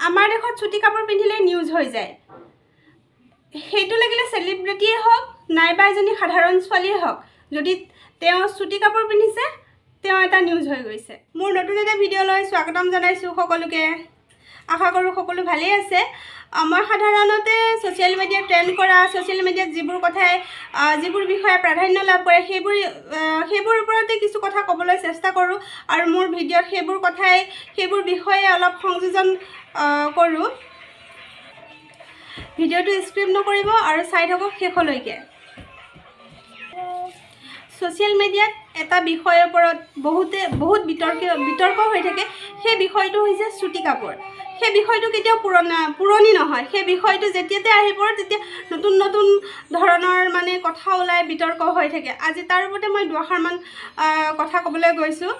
আমাৰ দেশত চুটি কাপোৰ পিন্ধিলে নিউজ হৈ যায়। সেইটো লাগিলে চেলিব্ৰিটিয়ে হওক নাইবা এজনী সাধাৰণ ছোৱালীয়ে হওক, যদি তেওঁ চুটি কাপোৰ পিন্ধিছে তেওঁ এটা নিউজ হৈ গৈছে। মোৰ নতুন এটা ভিডিঅ'লৈ স্বাগতম জনাইছোঁ সকলোকে। আশা কৰোঁ সকলো ভালেই আছে। মই সাধাৰণতে ছ'চিয়েল মিডিয়াত ট্ৰেণ্ড কৰা, ছ'চিয়েল মিডিয়াত যিবোৰ বিষয়ে প্ৰাধান্য লাভ কৰে সেইবোৰ ওপৰতে কিছু কথা ক'বলৈ চেষ্টা কৰোঁ আৰু মোৰ ভিডিঅ'ত সেইবোৰ বিষয়ে অলপ সংযোজন কৰোঁ। ভিডিঅ'টো স্ক্ৰিপ্ট নকৰিব আৰু চাই থাকক শেষলৈকে। ছ'চিয়েল মিডিয়াত এটা বিষয়ৰ ওপৰত বহুত বিতৰ্ক হৈ থাকে। সেই বিষয়টো হৈছে চুটি কাপোৰ। সেই বিষয়টো কেতিয়াও পুৰণি নহয়। সেই বিষয়টো যেতিয়াতে আহি পৰে তেতিয়া নতুন ধৰণৰ কথা ওলাই বিতৰ্ক হৈ থাকে। আজি তাৰ ওপৰতে মই দুআষাৰমান কথা ক'বলৈ গৈছোঁ।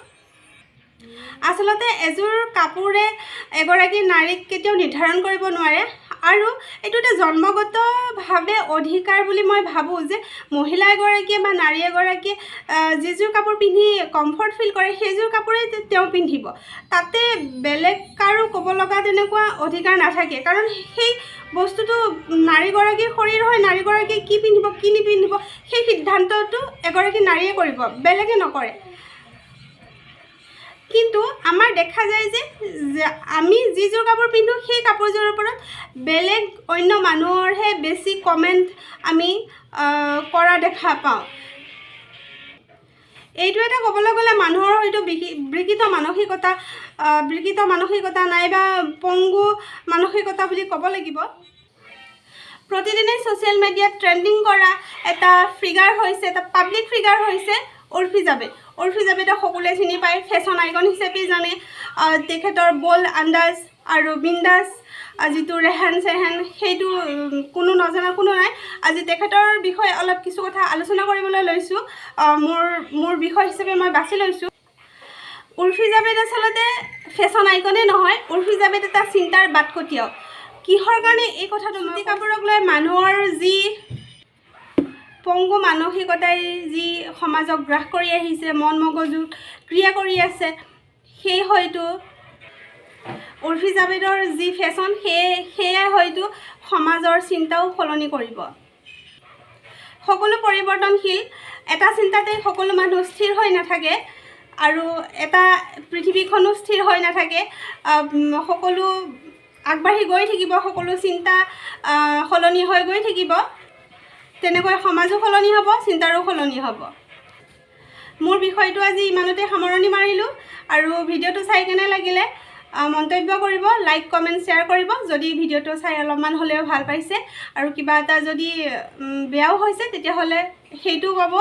আচলতে এযোৰ কাপোৰে এগৰাকী নাৰীক কেতিয়াও নিৰ্ধাৰণ কৰিব নোৱাৰে আৰু এইটো এটা জন্মগতভাৱে অধিকাৰ বুলি মই ভাবোঁ যে মহিলা এগৰাকীয়ে বা নাৰী এগৰাকীয়ে যিযোৰ কাপোৰ পিন্ধি কমফৰ্ট ফিল কৰে সেইযোৰ কাপোৰেই তেওঁ পিন্ধিব। তাতে বেলেগ কাৰো ক'ব লগা তেনেকুৱা অধিকাৰ নাথাকে, কাৰণ সেই বস্তুটো নাৰীগৰাকীৰ শৰীৰ হয়। নাৰীগৰাকীয়ে কি পিন্ধিব কি নিপিন্ধিব সেই সিদ্ধান্তটো এগৰাকী নাৰীয়ে কৰিব, বেলেগে নকৰে। কিন্তু আমাৰ দেখা যায় যে আমি যিযোৰ কাপোৰ পিন্ধোঁ সেই কাপোৰযোৰৰ ওপৰত বেলেগ অন্য মানুহৰহে বেছি কমেণ্ট আমি কৰা দেখা পাওঁ। এইটো এটা ক'বলৈ গ'লে মানুহৰ হয়তো বিকৃত মানসিকতা নাইবা পংগু মানসিকতা বুলি ক'ব লাগিব। প্ৰতিদিনে ছ'চিয়েল মিডিয়াত ট্ৰেণ্ডিং কৰা এটা ফিগাৰ হৈছে, এটা পাব্লিক ফিগাৰ হৈছে উৰ্ফি জাবেদ। উৰ্ফি জাবেদক সকলোৱে চিনি পায়, ফেশ্বন আইকন হিচাপে জানে। তেখেতৰ বল্ড আন্দাজ আৰু বিন্দাছ যিটো ৰেহেন চেহেন সেইটো কোনো নজনা কোনো নাই। আজি তেখেতৰ বিষয়ে অলপ কিছু কথা আলোচনা কৰিবলৈ লৈছোঁ। মোৰ বিষয় হিচাপে মই বাছি লৈছোঁ। উৰ্ফি জাবেদ আচলতে ফেশ্বন আইকনে নহয়, উৰ্ফি জাবেদ এটা চিন্তাৰ বাটকটীয়াও। কিহৰ কাৰণে এই কথাটো? চুটি কাপোৰক লৈ মানুহৰ যি পংগু মানসিকতাই যি সমাজক গ্ৰাস কৰি আহিছে, মন মগজুত ক্ৰিয়া কৰি আছে, সেই হয়তো উৰ্ফি জাবেদৰ যি ফেশ্বন সেয়াই হয়তো সমাজৰ চিন্তাও সলনি কৰিব। সকলো পৰিৱৰ্তনশীল। এটা চিন্তাতে সকলো মানুহ স্থিৰ হৈ নাথাকে আৰু এটা পৃথিৱীখনো স্থিৰ হৈ নাথাকে। সকলো আগবাঢ়ি গৈ থাকিব, সকলো চিন্তা সলনি হৈ গৈ থাকিব। তেনেকৈ সমাজো সলনি হ'ব, চিন্তাৰো সলনি হ'ব। মোৰ বিষয়টো আজি ইমানতে সামৰণি মাৰিলোঁ আৰু ভিডিঅ'টো চাই কেনে লাগিলে মন্তব্য কৰিব, লাইক কমেণ্ট শ্বেয়াৰ কৰিব। যদি ভিডিঅ'টো চাই অলপমান হ'লেও ভাল পাইছে আৰু কিবা এটা যদি বেয়াও হৈছে তেতিয়াহ'লে সেইটোও ক'ব।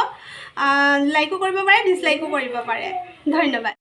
লাইকো কৰিব পাৰে, ডিছলাইকো কৰিব পাৰে। ধন্যবাদ।